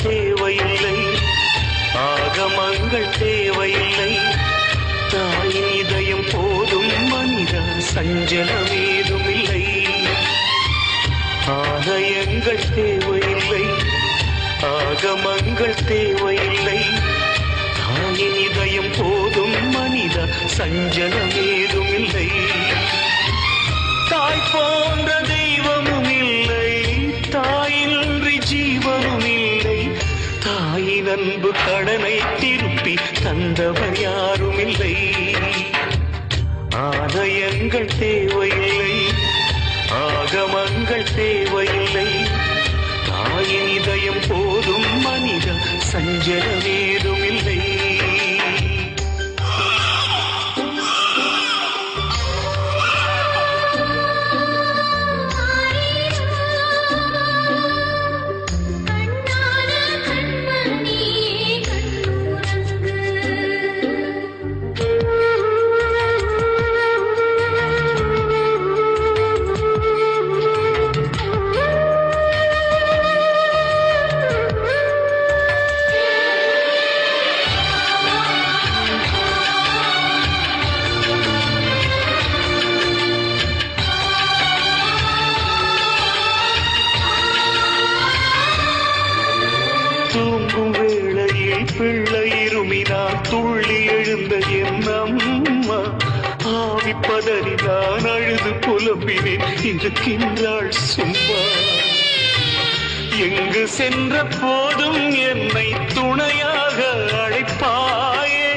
தேவையில்லை, ஆகமங்கள் தேவையில்லை, தாயின் இதயம் போதும் மனிதா, சஞ்சலம் ஏதுமில்லை. ஆலயங்கள் தேவையில்லை, ஆகமங்கள் தேவையில்லை, தாயின் இதயம் போதும் மனிதா, சஞ்சலம் ஏதுமில்லை. தாய் போன்ற தெய்வமும் இல்லை, தாயின்றி ஜீவனும் இல்லை, தாயின் அன்பு கடனை திருப்பி தந்தவர் யாரும் இல்லை. ஆலயங்கள் தேவையில்லை, ஆகமங்கள் தேவையில்லை, தாயின் இதயம் போதும் மனித, சஞ்சலம் ஏதுமில்லை. தூங்கும் வேளையில் பிள்ளை இருமினான் துள்ளி எழுந்த என் அம்மா, ஆவி பதறினான் அழுது புலம்பினேன் இருக்கின்றாள் சும்மா. எங்கு சென்ற போதும் என்னை துணையாக அழைப்பாயே,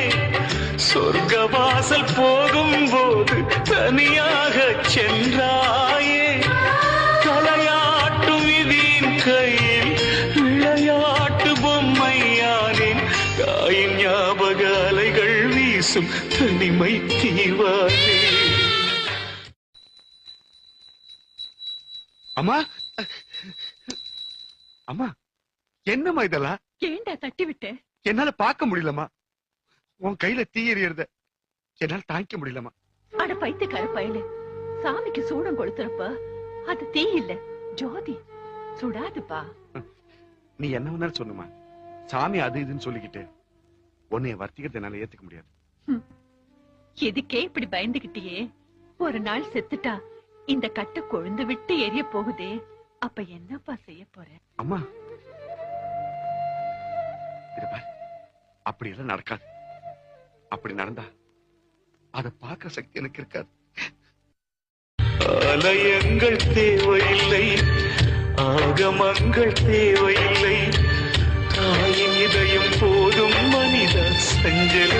சொர்க்கவாசல் போகும் போது தனியாக சென்றாயே. தலையாட்டும் விதியின் கையில் விளையாட்டு பொம்மையானேன், தாயின் ஞாபக அலைகள் வீசும் தனிமை தீவானே. அம்மா, அம்மா, என்னம்மா இதெல்லாம்? ஏண்டா தட்டி விட்ட? என்னால பார்க்க முடியலம்மா, உன் கையில தீ எறியறத என்னால தாங்கிக்க முடியலம்மா. அட பைத்தியக்கார பயலே, சாமிக்கு சூடம் கொளுத்துறப்ப அது தீ இல்ல, ஜோதி. சுடாதுப்பா. நீ என்ன வேணாலும் சொல்லுமா, சாமி அது இதுன்னு சொல்லிக்கிட்டு உன்னைய வர்த்திக்கிறத என்னால ஏத்துக்க முடியாது. எதுக்கே இப்படி பயந்துகிட்டியே? ஒரு நாள் செத்துட்டா இந்த கட்டை கொழுந்து விட்டு எரிய போகுதே, அப்ப என்னப்பா செய்ய போற? அம்மா, இத பாரு, அப்படி எல்லாம் நடக்காது. அப்படி நடந்தா அத பார்க்க சக்தி எனக்கு இருக்காது. ஆலயங்கள் தேவையில்லை, ஆகமங்கள் தேவையில்லை, தாயின் இதயம் போதும் மனித, சஞ்சலம்